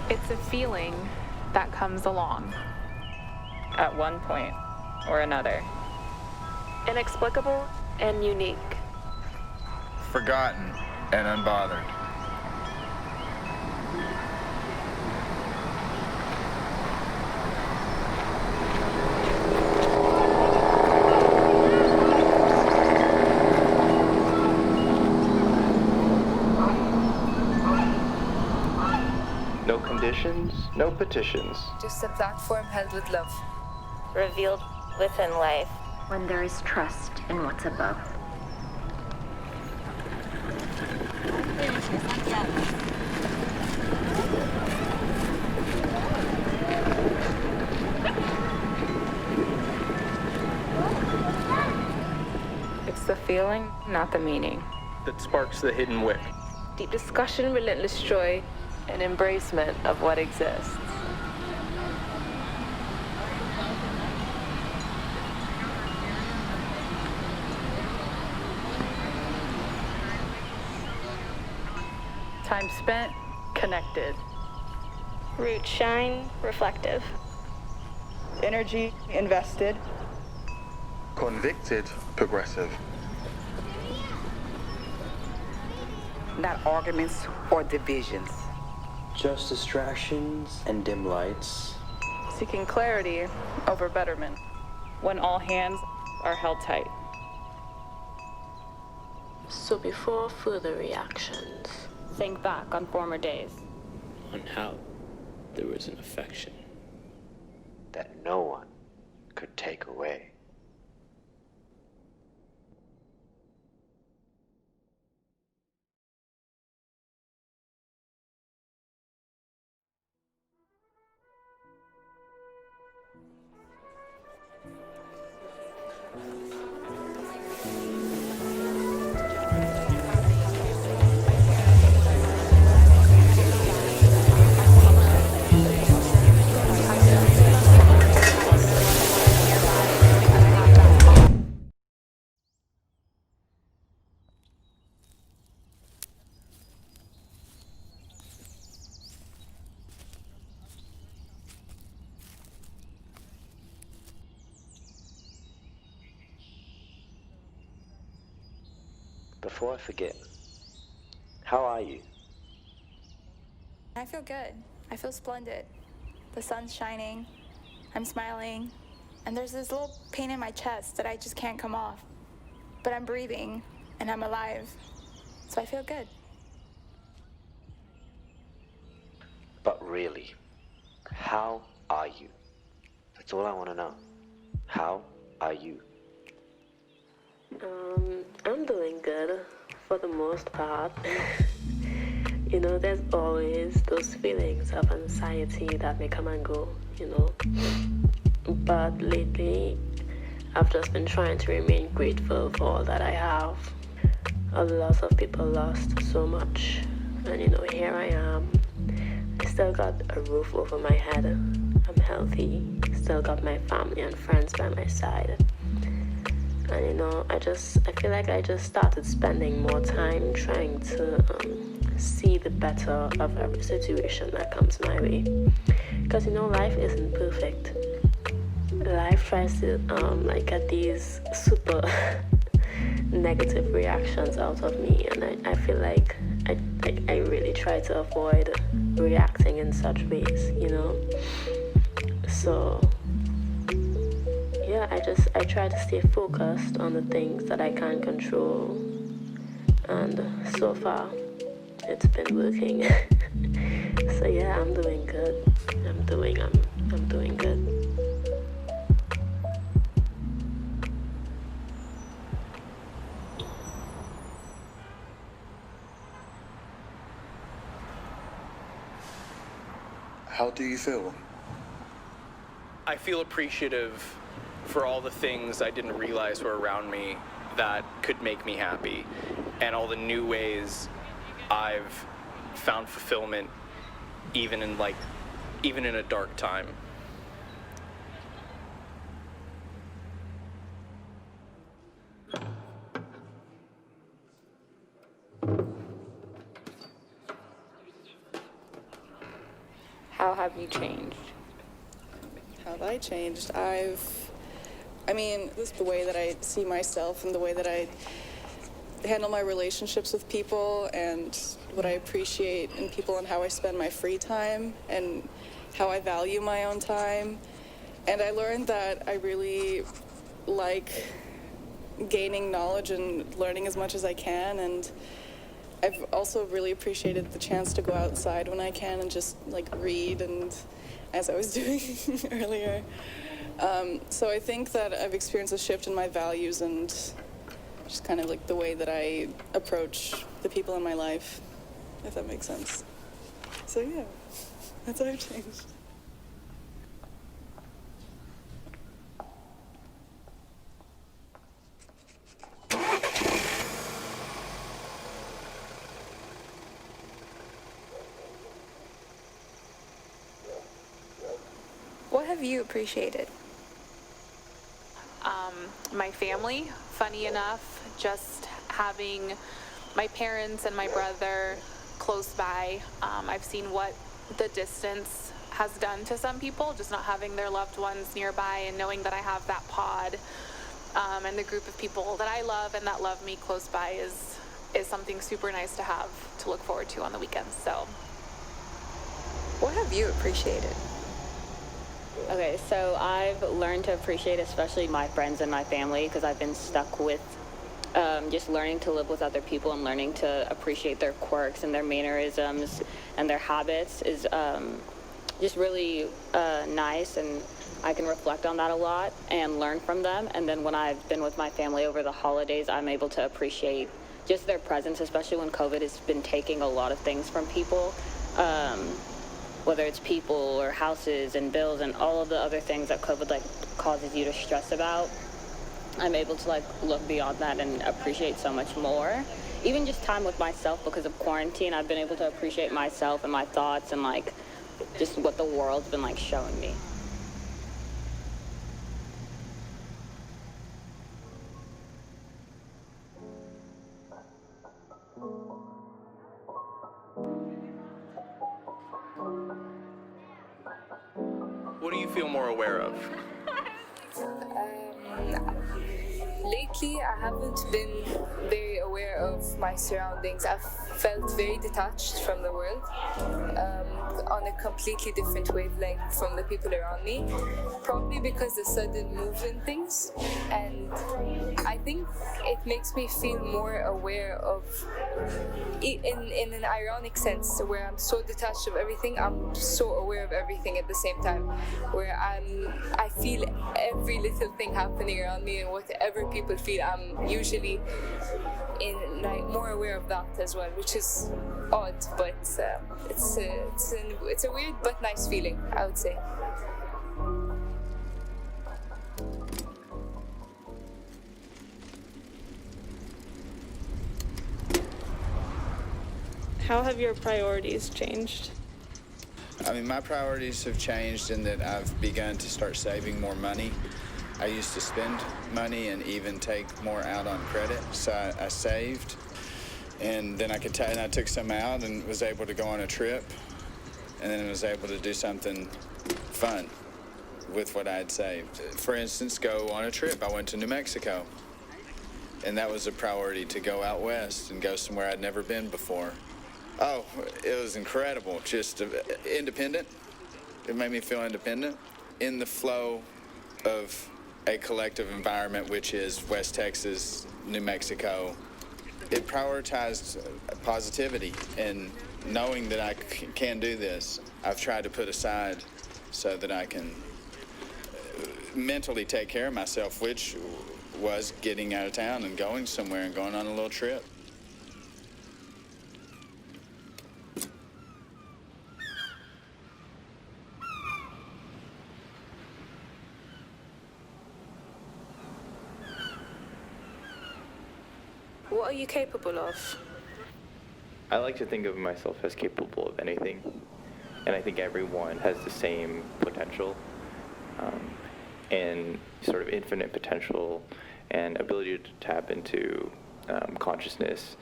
It's a feeling that comes along at one point or another. Inexplicable and unique. Forgotten and unbothered. No conditions, no petitions. Just a platform held with love. Revealed within life. When there is trust in what's above. It's the feeling, not the meaning. That sparks the hidden wick. Deep discussion, relentless joy, and embracement of what exists. Time spent, connected. Root shine, reflective. Energy invested. Convicted, progressive. Not arguments or divisions. Just distractions and dim lights. Seeking clarity over betterment. When all hands are held tight. So before further reactions, Think back on former days. On how there was an affection that no one could take away. Before I forget, how are you? I feel good. I feel splendid. The sun's shining. I'm smiling. And there's this little pain in my chest that I just can't come off. But I'm breathing and I'm alive. So I feel good. But really, how are you? That's all I want to know. How are you? I'm doing good for the most part. You know, there's always those feelings of anxiety that may come and go, you know. But lately, I've just been trying to remain grateful for all that I have. A lot of people lost so much. And you know, here I am. I still got a roof over my head. I'm healthy. Still got my family and friends by my side. And you know, I feel like I just started spending more time trying to see the better of every situation that comes my way. Because you know, life isn't perfect. Life tries to get these super negative reactions out of me, and I feel like I really try to avoid reacting in such ways, you know. So yeah, I try to stay focused on the things that I can control, and so far it's been working. So yeah, I'm doing good. I'm doing good. How do you feel? I feel appreciative for all the things I didn't realize were around me that could make me happy, and all the new ways I've found fulfillment even in a dark time. How have you changed? How have I changed? This is the way that I see myself and the way that I handle my relationships with people and what I appreciate in people and how I spend my free time and how I value my own time. And I learned that I really like gaining knowledge and learning as much as I can, and I've also really appreciated the chance to go outside when I can and just like read, and as I was doing earlier. So I think that I've experienced a shift in my values and just kind of like the way that I approach the people in my life, if that makes sense. So yeah, that's how I've changed. What have you appreciated? My family, funny enough, just having my parents and my brother close by. I've seen what the distance has done to some people, just not having their loved ones nearby, and knowing that I have that pod and the group of people that I love and that love me close by is something super nice to have to look forward to on the weekends. So, what have you appreciated? Okay, so I've learned to appreciate especially my friends and my family, because I've been stuck with just learning to live with other people and learning to appreciate their quirks and their mannerisms and their habits is just really nice, and I can reflect on that a lot and learn from them. And then when I've been with my family over the holidays, I'm able to appreciate just their presence, especially when COVID has been taking a lot of things from people. Whether it's people or houses and bills and all of the other things that COVID causes you to stress about, I'm able to look beyond that and appreciate so much more. Even just time with myself, because of quarantine, I've been able to appreciate myself and my thoughts and just what the world's been showing me. What do you feel more aware of? Lately, I haven't been very aware of my surroundings. I've felt very detached from the world, on a completely different wavelength from the people around me, probably because the sudden move in things. And I think it makes me feel more aware of, in an ironic sense, where I'm so detached of everything, I'm so aware of everything at the same time, where I feel every little thing happening around me, and whatever people feel, I'm usually more aware of that as well, which is odd, but it's a weird but nice feeling, I would say. How have your priorities changed? My priorities have changed in that I've begun to start saving more money. I used to spend money and even take more out on credit, so I saved, and then I took some out and was able to go on a trip, and then was able to do something fun with what I had saved. For instance, go on a trip. I went to New Mexico, and that was a priority, to go out west and go somewhere I'd never been before. Oh, it was incredible, just independent. It made me feel independent in the flow of a collective environment, which is West Texas, New Mexico. It prioritized positivity and knowing that I can do this. I've tried to put aside so that I can mentally take care of myself, which was getting out of town and going somewhere and going on a little trip. What are you capable of? I like to think of myself as capable of anything, and I think everyone has the same potential and sort of infinite potential and ability to tap into consciousness.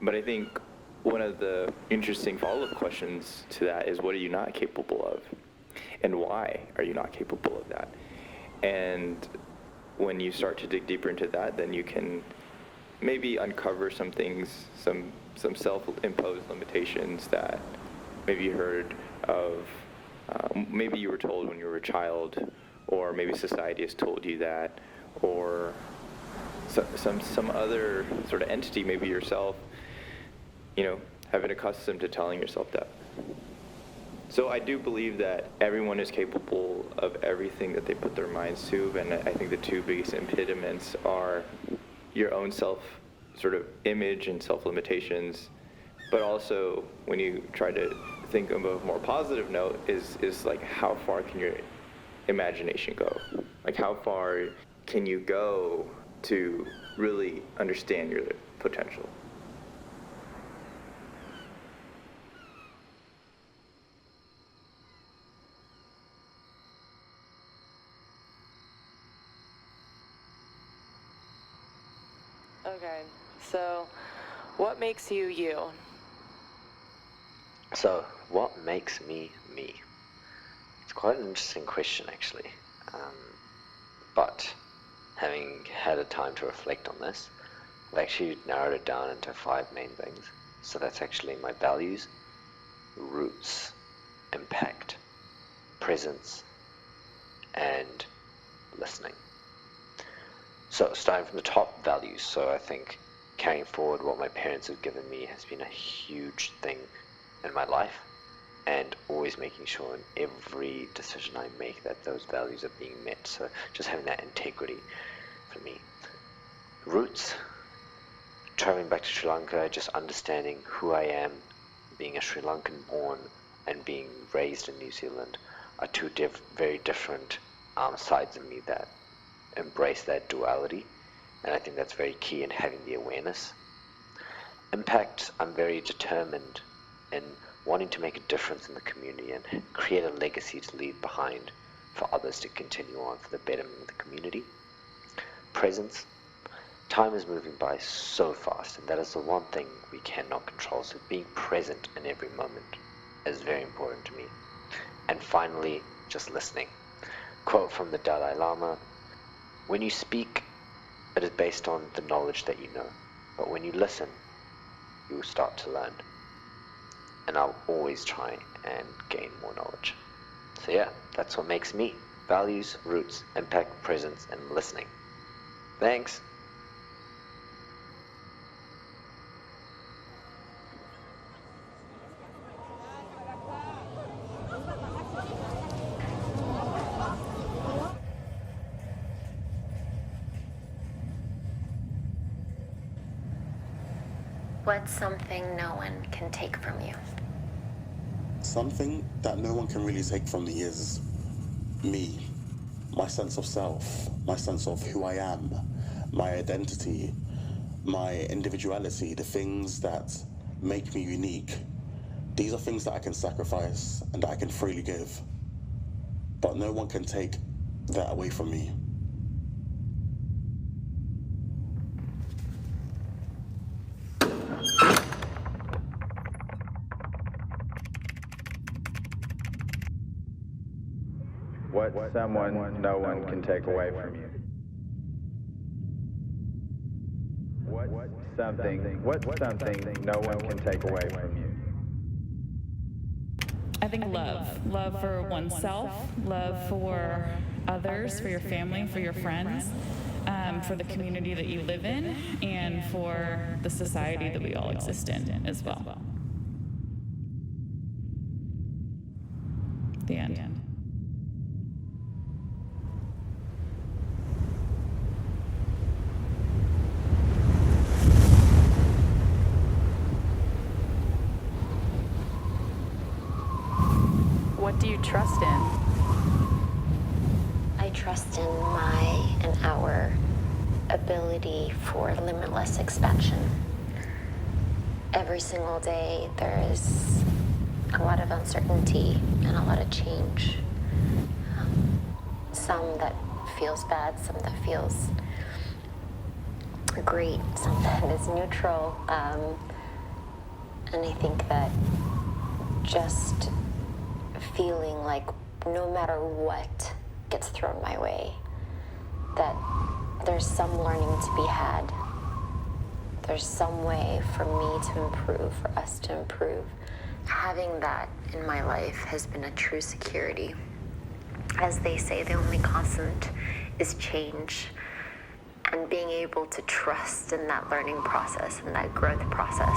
But I think one of the interesting follow-up questions to that is, what are you not capable of? And why are you not capable of that? And when you start to dig deeper into that, then you can maybe uncover some things, some self-imposed limitations that maybe you heard of, maybe you were told when you were a child, or maybe society has told you that, or some other sort of entity, maybe yourself, have been accustomed to telling yourself that. So I do believe that everyone is capable of everything that they put their minds to, and I think the two biggest impediments are your own self sort of image and self-limitations, but also when you try to think of a more positive note is like, how far can your imagination go? Like, how far can you go to really understand your potential? Okay, so what makes you you? So, what makes me me? It's quite an interesting question, actually. But having had a time to reflect on this, I've actually narrowed it down into 5 main things. So that's actually my values, roots, impact, presence, and listening. So starting from the top, values. So I think carrying forward what my parents have given me has been a huge thing in my life, and always making sure in every decision I make that those values are being met. So just having that integrity for me. Roots, traveling back to Sri Lanka, just understanding who I am, being a Sri Lankan born and being raised in New Zealand, are two very different sides of me that embrace that duality, and I think that's very key in having the awareness. Impact, I'm very determined in wanting to make a difference in the community and create a legacy to leave behind for others to continue on for the betterment of the community. Presence, time is moving by so fast, and that is the one thing we cannot control, so being present in every moment is very important to me. And finally, just listening. Quote from the Dalai Lama: "When you speak, it is based on the knowledge that you know, but when you listen, you will start to learn." And I'll always try and gain more knowledge. So yeah, that's what makes me. Values, roots, impact, presence, and listening. Thanks. What's something no one can take from you? Something that no one can really take from me is me. My sense of self, my sense of who I am, my identity, my individuality, the things that make me unique. These are things that I can sacrifice and that I can freely give. But no one can take that away from me. What someone no one can take away from you. What's something no one can take away from you. I think love for oneself, love for others, for your family, for your friends, for the community that you live in, and for the society that we all exist in as well. The end. What do you trust in? I trust in my and our ability for limitless expansion. Every single day there is a lot of uncertainty and a lot of change. Some that feels bad, some that feels great, some that is neutral. And I think that just feeling like no matter what gets thrown my way, that there's some learning to be had. There's some way for me to improve, for us to improve. Having that in my life has been a true security. As they say, the only constant is change. And being able to trust in that learning process and that growth process,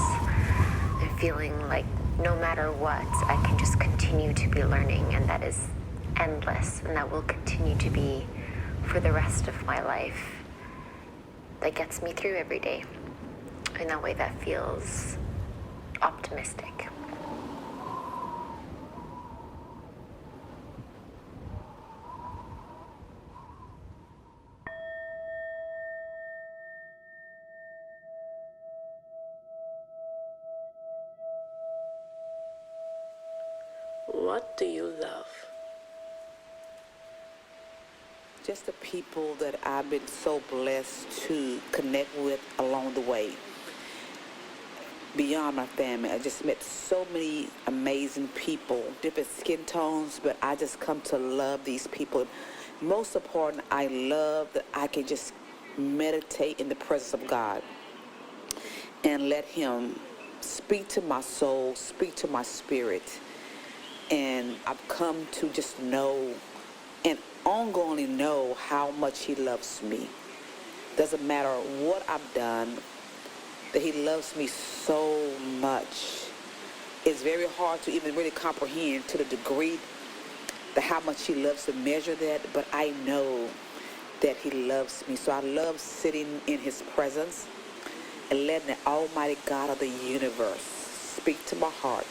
and feeling like no matter what, I can just continue to be learning, and that is endless, and that will continue to be for the rest of my life. That gets me through every day in that way that feels optimistic. What do you love? Just the people that I've been so blessed to connect with along the way. Beyond my family, I just met so many amazing people, different skin tones, but I just come to love these people. Most important, I love that I can just meditate in the presence of God and let Him speak to my soul, speak to my spirit. And I've come to just know and ongoingly know how much He loves me. Doesn't matter what I've done, that He loves me so much. It's very hard to even really comprehend to the degree that how much He loves to measure that, but I know that He loves me. So I love sitting in His presence and letting the Almighty God of the universe speak to my heart,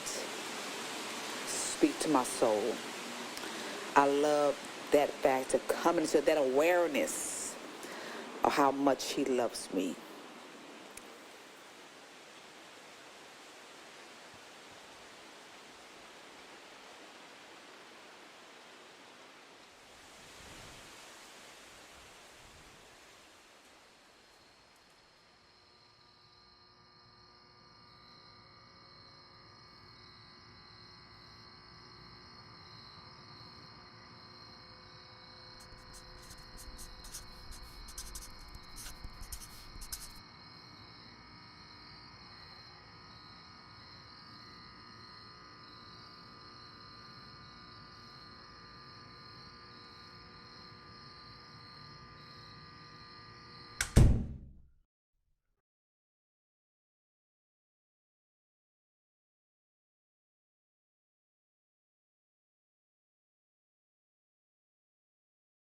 speak to my soul. I love that fact of coming to that awareness of how much He loves me.